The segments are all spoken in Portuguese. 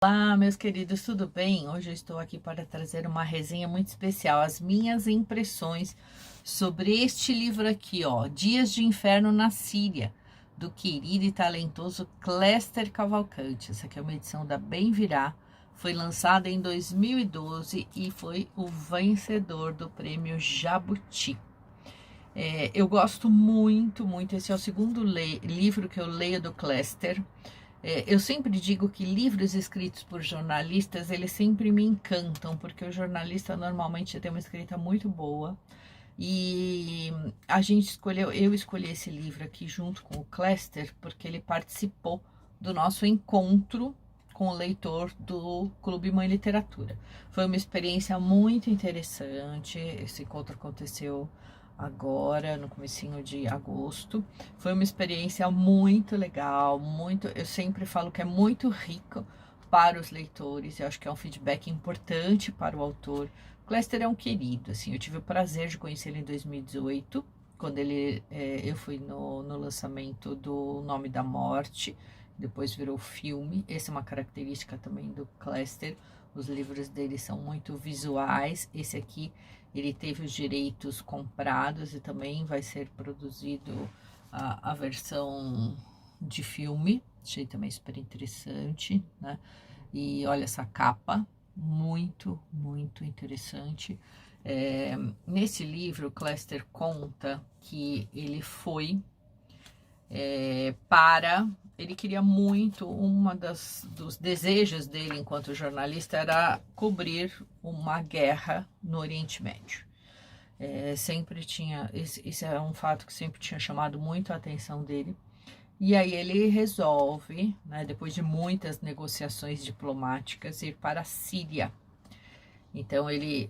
Olá, meus queridos, tudo bem? Hoje eu estou aqui para trazer uma resenha muito especial, as minhas impressões sobre este livro aqui, ó, Dias de Inferno na Síria, do querido e talentoso Cléster Cavalcante. Essa aqui é uma edição da Bem Virá, foi lançada em 2012 e foi o vencedor do prêmio Jabuti. Eu gosto muito, esse é o segundo livro que eu leio do Cléster. Eu sempre digo que livros escritos por jornalistas, eles sempre me encantam, porque o jornalista normalmente tem uma escrita muito boa. E eu escolhi esse livro aqui junto com o Cléster, porque ele participou do nosso encontro com o leitor do Clube Mãe Literatura. Foi uma experiência muito interessante, esse encontro aconteceu agora, no comecinho de agosto. Foi uma experiência muito legal, eu sempre falo que é muito rico para os leitores, eu acho que é um feedback importante para o autor. O Cléster é um querido, assim, eu tive o prazer de conhecê-lo em 2018, quando eu fui no lançamento do Nome da Morte, depois virou filme. Essa é uma característica também do Cléster, os livros dele são muito visuais. Esse aqui, ele teve os direitos comprados e também vai ser produzido a versão de filme. Achei também super interessante, né? E olha essa capa, muito interessante. Nesse livro, o Cléster conta que ele foi ele queria muito, dos desejos dele enquanto jornalista era cobrir uma guerra no Oriente Médio. Sempre tinha, esse é um fato que sempre tinha chamado muito a atenção dele. E aí ele resolve, né, depois de muitas negociações diplomáticas, ir para a Síria. Então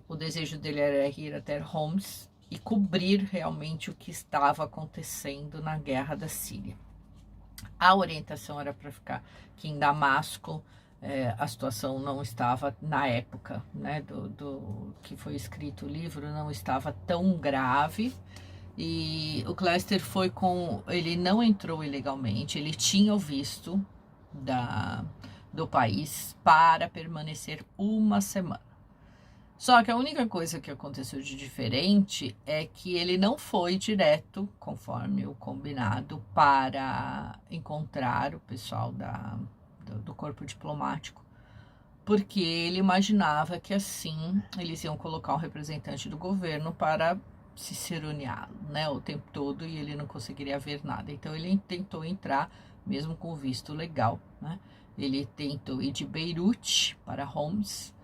o desejo dele era ir até Homs e cobrir realmente o que estava acontecendo na guerra da Síria. A orientação era para ficar aqui em Damasco. A situação não estava, na época, né, do que foi escrito o livro, não estava tão grave. E o Cléster ele não entrou ilegalmente, ele tinha o visto do país para permanecer uma semana. Só que a única coisa que aconteceu de diferente é que ele não foi direto, conforme o combinado, para encontrar o pessoal do corpo diplomático, porque ele imaginava que assim eles iam colocar um representante do governo para se ciceroneá-lo, né, o tempo todo, e ele não conseguiria ver nada. Então ele tentou entrar, mesmo com o visto legal, né? Ele tentou ir de Beirute para Homs,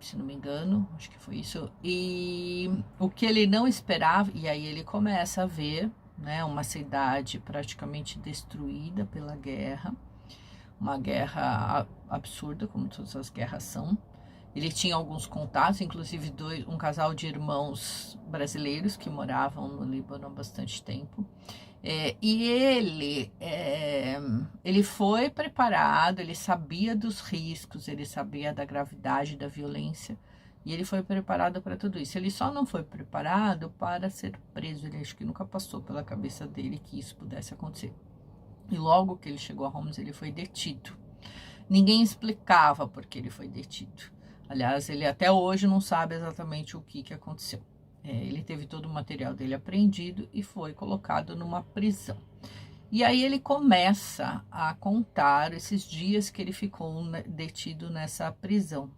se não me engano, acho que foi isso. E o que ele não esperava, e aí ele começa a ver, né, uma cidade praticamente destruída pela guerra, uma guerra absurda, como todas as guerras são. Ele tinha alguns contatos, inclusive um casal de irmãos brasileiros que moravam no Líbano há bastante tempo. E ele foi preparado, ele sabia dos riscos, ele sabia da gravidade da violência, e ele foi preparado para tudo isso. Ele só não foi preparado para ser preso, ele acho que nunca passou pela cabeça dele que isso pudesse acontecer. E logo que ele chegou a Homs, ele foi detido. Ninguém explicava por que ele foi detido. Aliás, ele até hoje não sabe exatamente o que aconteceu. Ele teve todo o material dele apreendido e foi colocado numa prisão. E aí ele começa a contar esses dias que ele ficou detido nessa prisão,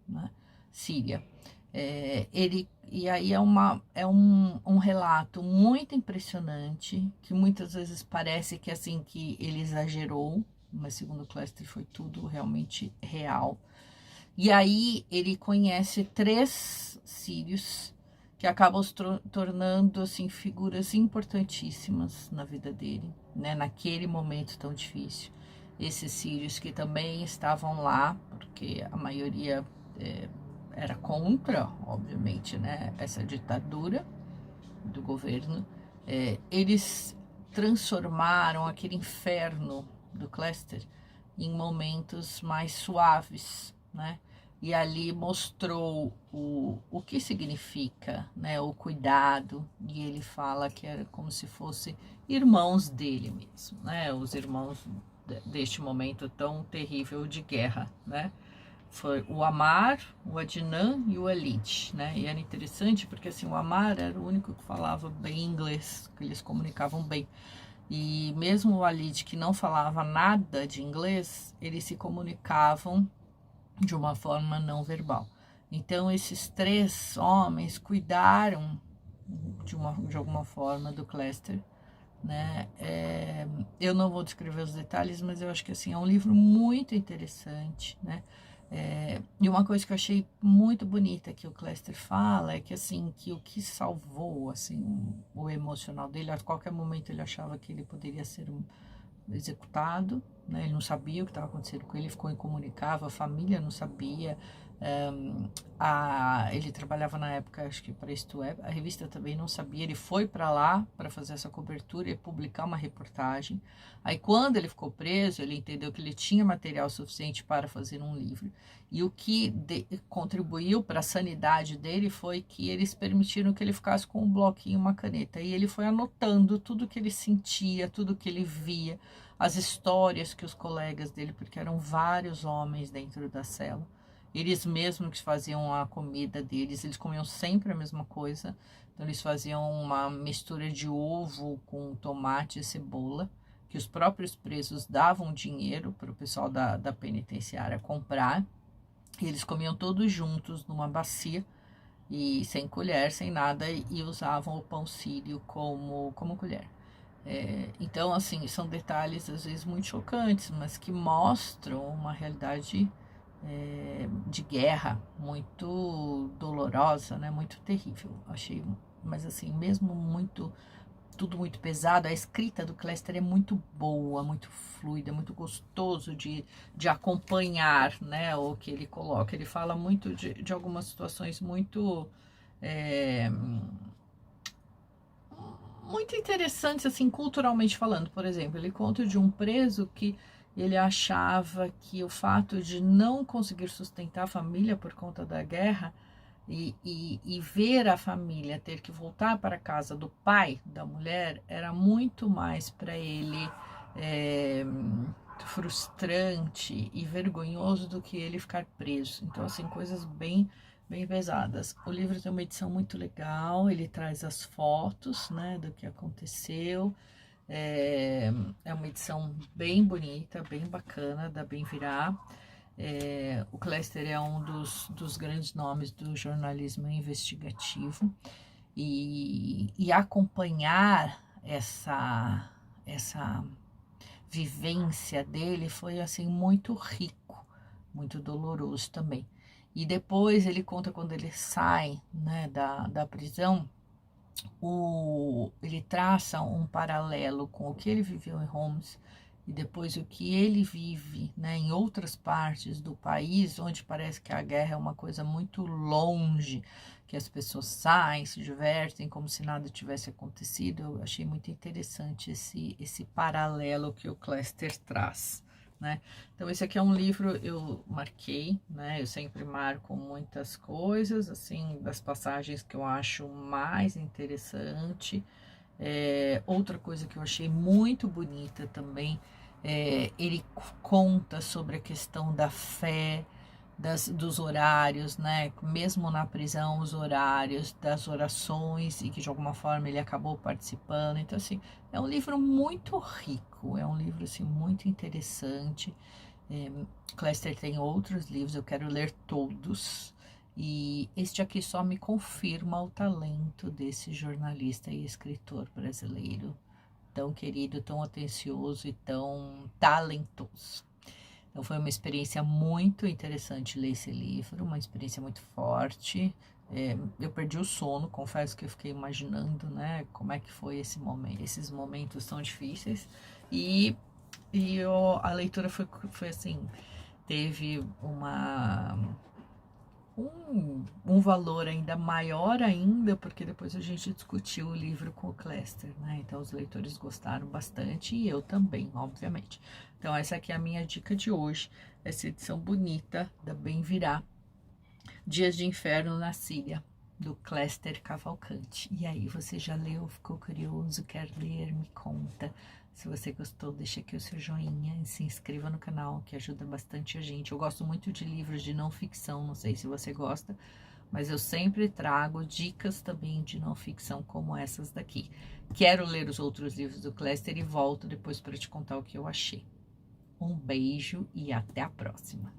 né, síria. E aí é um relato muito impressionante, que muitas vezes parece que assim que ele exagerou, mas segundo o Cléster foi tudo realmente real. E aí ele conhece 3 sírios que acabam se tornando assim figuras importantíssimas na vida dele, né, naquele momento tão difícil. Esses sírios que também estavam lá, porque a maioria era contra, obviamente, né, essa ditadura do governo. Eles transformaram aquele inferno do Cléster em momentos mais suaves, né? E ali mostrou o que significa, né, o cuidado, e ele fala que era como se fossem irmãos dele mesmo, né, os irmãos deste momento tão terrível de guerra, né? Foi o Ammar, o Adnan e o Walid, né? E era interessante porque assim, o Ammar era o único que falava bem inglês, que eles comunicavam bem. E mesmo o Walid, que não falava nada de inglês, eles se comunicavam de uma forma não verbal. Então esses 3 homens cuidaram de alguma forma do Clayster, né? Eu não vou descrever os detalhes, mas eu acho que assim é um livro muito interessante, né? E uma coisa que eu achei muito bonita que o Clayster fala é que assim, que o que salvou assim o emocional dele, a qualquer momento ele achava que ele poderia ser executado, né? Ele não sabia o que estava acontecendo com ele, ficou incomunicável, a família não sabia. Ele trabalhava na época, acho que para Isto É, a revista também não sabia. Ele foi para lá para fazer essa cobertura e publicar uma reportagem. Aí quando ele ficou preso, ele entendeu que ele tinha material suficiente para fazer um livro. E o que contribuiu para a sanidade dele foi que eles permitiram que ele ficasse com um bloquinho e uma caneta. E ele foi anotando tudo que ele sentia, tudo que ele via, as histórias que os colegas dele, porque eram vários homens dentro da cela, eles mesmos que faziam a comida deles, eles comiam sempre a mesma coisa. Então eles faziam uma mistura de ovo com tomate e cebola, que os próprios presos davam dinheiro para o pessoal da penitenciária comprar. E eles comiam todos juntos numa bacia, e sem colher, sem nada, e usavam o pão sírio como colher. Então, assim, são detalhes às vezes muito chocantes, mas que mostram uma realidade de guerra muito dolorosa, né? Muito terrível. Achei, mas assim, mesmo tudo muito pesado, a escrita do Clayster é muito boa, muito fluida, muito gostoso de acompanhar, né? O que ele coloca. Ele fala muito de algumas situações muito interessantes, assim, culturalmente falando. Por exemplo, ele conta de um preso que ele achava que o fato de não conseguir sustentar a família por conta da guerra e ver a família ter que voltar para a casa do pai da mulher era muito mais para ele frustrante e vergonhoso do que ele ficar preso. Então, assim, coisas bem pesadas. O livro tem uma edição muito legal, ele traz as fotos, né, do que aconteceu. É uma edição bem bonita, bem bacana, da Bem Virá. O Clayster é um dos grandes nomes do jornalismo investigativo e acompanhar essa vivência dele foi assim muito rico, muito doloroso também. E depois ele conta quando ele sai, né, da prisão, ele traça um paralelo com o que ele viveu em Homs e depois o que ele vive, né, em outras partes do país, onde parece que a guerra é uma coisa muito longe, que as pessoas saem, se divertem como se nada tivesse acontecido. Eu achei muito interessante esse paralelo que o Clayster traz, né? Então esse aqui é um livro, eu marquei, né? Eu sempre marco muitas coisas, assim, das passagens que eu acho mais interessante. Outra coisa que eu achei muito bonita também, ele conta sobre a questão da fé, dos horários, né? Mesmo na prisão, os horários das orações, e que de alguma forma ele acabou participando. Então, assim, é um livro muito rico, é um livro assim, muito interessante. Clayster tem outros livros, eu quero ler todos. E este aqui só me confirma o talento desse jornalista e escritor brasileiro, tão querido, tão atencioso e tão talentoso. Então foi uma experiência muito interessante ler esse livro, uma experiência muito forte. Eu perdi o sono, confesso que eu fiquei imaginando, né, como é que foi esses momentos tão difíceis. A leitura foi assim, teve um valor ainda maior ainda, porque depois a gente discutiu o livro com o Clayster, né? Então os leitores gostaram bastante e eu também, obviamente. Então essa aqui é a minha dica de hoje, essa edição bonita da Bem Virá, Dias de Inferno na Síria, do Clayster Cavalcante. E aí, você já leu, ficou curioso, quer ler, me conta. Se você gostou, deixa aqui o seu joinha e se inscreva no canal, que ajuda bastante a gente. Eu gosto muito de livros de não ficção, não sei se você gosta, mas eu sempre trago dicas também de não ficção como essas daqui. Quero ler os outros livros do Cléster e volto depois para te contar o que eu achei. Um beijo e até a próxima!